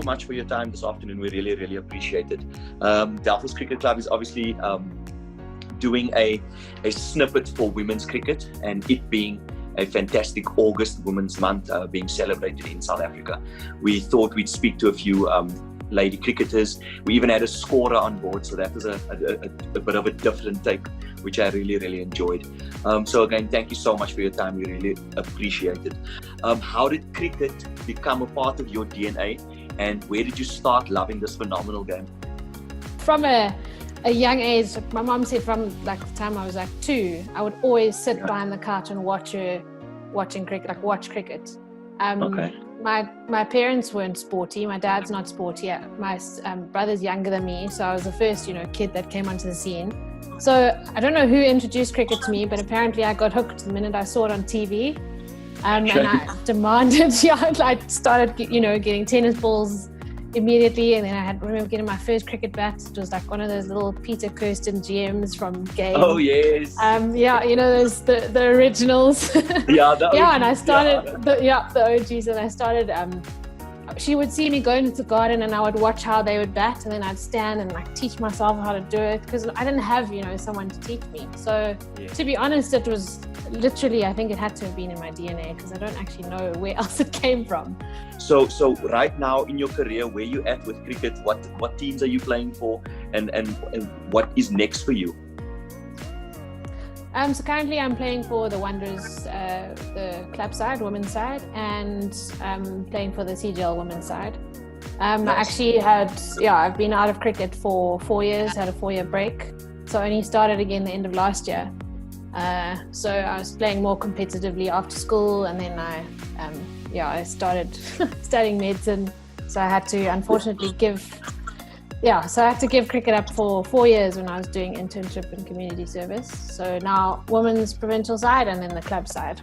much for your time this afternoon. We really, really appreciate it. Delfos Cricket Club is obviously doing a snippet for women's cricket, and it being a fantastic August Women's Month being celebrated in South Africa. We thought we'd speak to a few lady cricketers. We even had a scorer on board, so that was a bit of a different take, which I really, really enjoyed. So again, thank you so much for your time. We really appreciate it. How did cricket become a part of your DNA, and where did you start loving this phenomenal game? From a young age, my mom said from like the time I was like 2, I would always sit behind the couch and watch cricket. Okay. My parents weren't sporty. My dad's not sporty. My brother's younger than me, so I was the first, kid that came onto the scene. So I don't know who introduced cricket to me, but apparently I got hooked the minute I saw it on TV. And I demanded, I started, getting tennis balls immediately, and then I remember getting my first cricket bat. It was like one of those little Peter Kirsten GMs from Game. Oh yes. Those the originals. Yeah, the OGs, and I started the OGs, and I started. She would see me go into the garden, and I would watch how they would bat, and then I'd stand and like teach myself how to do it, because I didn't have someone to teach me. So to be honest, it was literally, I think it had to have been in my DNA, because I don't actually know where else it came from. So right now in your career, where you at with cricket? What teams are you playing for, and what is next for you? So currently I'm playing for the Wanderers, the club side, women's side, and playing for the CGL women's side. Nice. I actually I've been out of cricket for 4 years, had a 4-year break. So I only started again the end of last year. So I was playing more competitively after school, and then I started studying medicine. So I had to unfortunately give cricket up for 4 years when I was doing internship and community service. So now women's provincial side, and then the club side.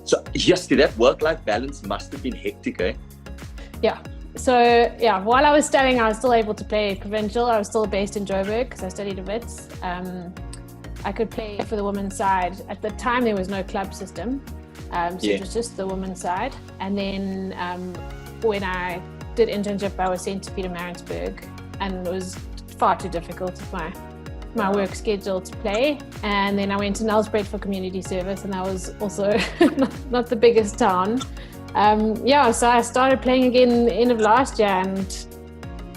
So yes, that work-life balance must have been hectic, eh? Yeah. So while I was studying, I was still able to play provincial. I was still based in Joburg because I studied a bit. I could play for the women's side. At the time, there was no club system. It was just the women's side. And then when I did internship, I was sent to Pietermaritzburg, and it was far too difficult with my work schedule to play. And then I went to Nelspruit for community service, and that was also not the biggest town. So I started playing again the end of last year, and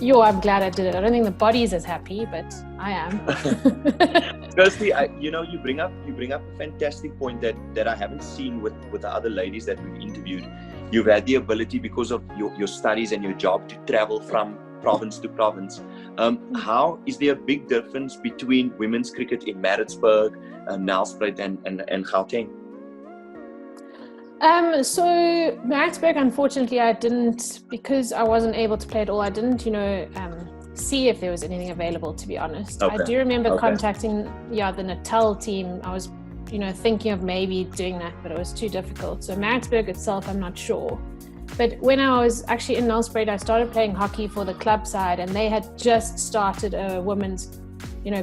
I'm glad I did it. I don't think the body's as happy, but I am. Kirstie, you bring up a fantastic point that I haven't seen with the other ladies that we've interviewed. You've had the ability, because of your studies and your job, to travel from province to province. How is there a big difference between women's cricket in Maritzburg, Nelspruit, and Gauteng? So Maritzburg, unfortunately, I didn't, because I wasn't able to play at all. I didn't, see if there was anything available, to be honest. Okay. I do remember contacting the Natal team. I was thinking of maybe doing that, but it was too difficult. So Maritzburg itself, I'm not sure. But when I was actually in Nelspruit, I started playing hockey for the club side, and they had just started a women's,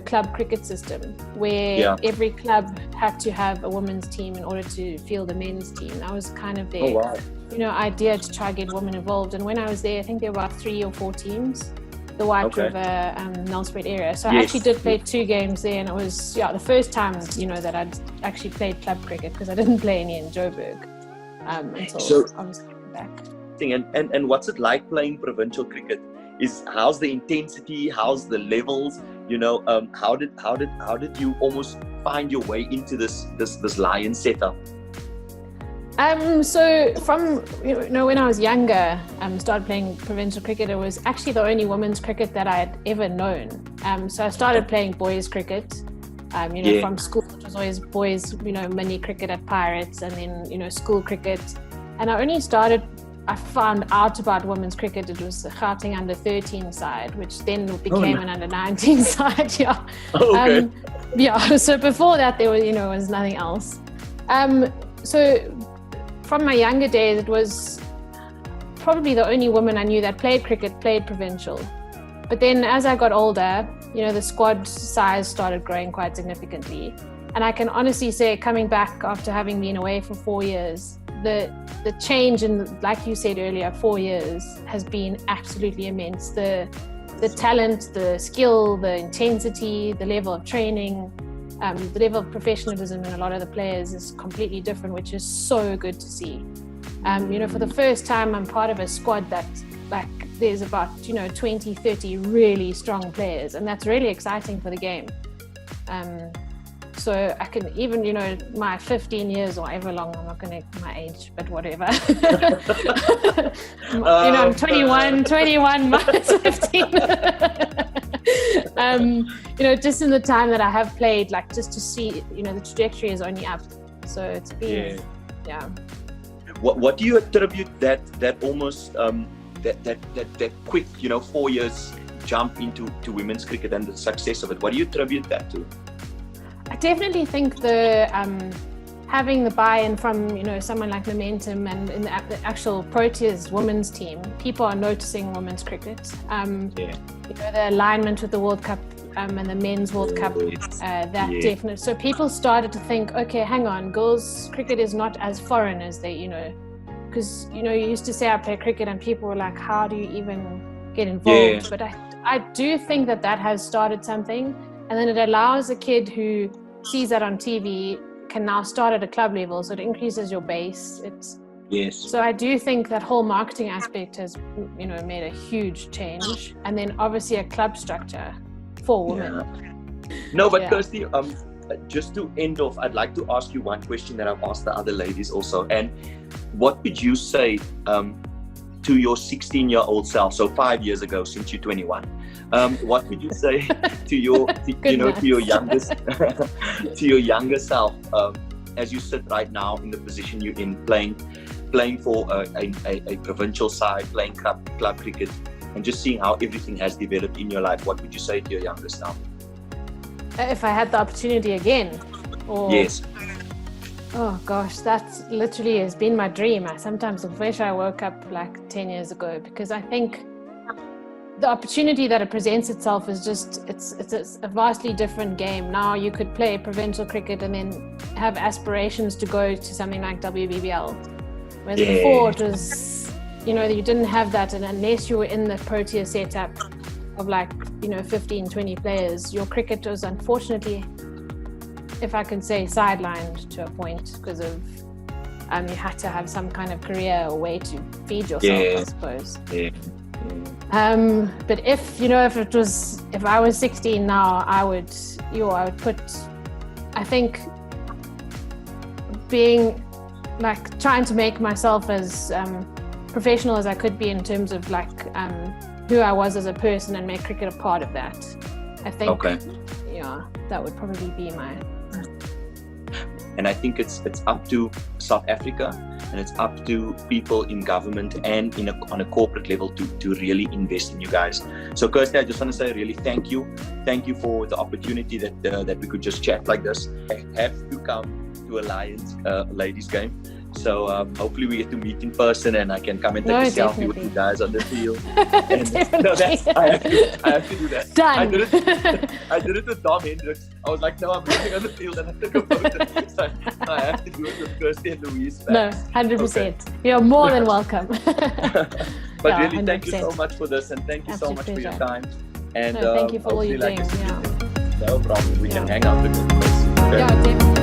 club cricket system where every club had to have a women's team in order to field a men's team. That was kind of their, idea to try to get women involved. And when I was there, I think there were about 3 or 4 teams, the White River, Nelspruit area. So I actually did play 2 games there, and it was the first time that I'd actually played club cricket, because I didn't play any in Joburg until I was coming back. And what's it like playing provincial cricket? How's the intensity? How's the levels? How did you almost find your way into this Lion setup? So from when I was younger, started playing provincial cricket. It was actually the only women's cricket that I had ever known. So I started playing boys cricket. From school, it was always boys, mini cricket at Pirates, and then school cricket. And I found out about women's cricket. It was the Gauteng under 13 side, which then became an under 19 side. So before that, there was nothing else. So from my younger days, it was probably the only woman I knew that played cricket, played provincial. But then as I got older, the squad size started growing quite significantly. And I can honestly say, coming back after having been away for 4 years, the change in, like you said earlier, 4 years has been absolutely immense. The talent, the skill, the intensity, the level of training, the level of professionalism in a lot of the players is completely different, which is so good to see. For the first time, I'm part of a squad that, like, there's about 20, 30 really strong players, and that's really exciting for the game. So I can even, my 15 years or however long, I'm not going to my age, but whatever. I'm 21 minus 15. Just in the time that I have played, like, just to see, the trajectory is only up. So it's been, yeah. What do you attribute that almost that quick 4 years jump into women's cricket and the success of it? What do you attribute that to? I definitely think the having the buy-in from someone like Momentum and in the actual Proteas women's team, people are noticing women's cricket. The alignment with the World Cup and the men's World Cup, definitely. So people started to think, okay, hang on, girls' cricket is not as foreign as they, because you used to say I play cricket and people were like, how do you even get involved? But I do think that has started something. And then it allows a kid who sees that on TV can now start at a club level, so it increases your base. So I do think that whole marketing aspect has, made a huge change. And then obviously a club structure for women. No, but Kirstie, just to end off, I'd like to ask you one question that I've asked the other ladies also. And what would you say to your 16-year-old self? So 5 years ago, since you're 21. What would you say to your, to your youngest, to your younger self, as you sit right now in the position you're in, playing for a provincial side, playing club cricket, and just seeing how everything has developed in your life? What would you say to your younger self? If I had the opportunity again, or yes. Oh gosh, that literally has been my dream. I sometimes wish I woke up like 10 years ago, because I think the opportunity that it presents itself is just, it's a vastly different game. Now you could play provincial cricket and then have aspirations to go to something like WBBL. Whereas before it was, you didn't have that, and unless you were in the Protea setup of 15, 20 players, your cricket was unfortunately, if I can say, sidelined to a point because of you had to have some kind of career or way to feed yourself, I suppose. But if I was 16 now, I would put, I think, being trying to make myself as professional as I could be in terms of who I was as a person, and make cricket a part of that. I think, that would probably be my. And I think it's up to South Africa, and it's up to people in government and on a corporate level to really invest in you guys. So Kirstie, I just want to say really thank you for the opportunity that we could just chat like this. I have to come to a Lions ladies game, so hopefully we get to meet in person, and I can come and take a selfie with you guys on the field. I have to do that. Done. I did it with Dom Hendricks. I was like, no, I'm running on the field and I took a photo. So I have to do it with Kirstie and Louise. No, 100%. Okay. You're more than welcome. But really, 100%. Thank you so much for this, and thank you so much for your time. And thank you for all you're doing. No problem. We can hang out with you. Yeah, definitely.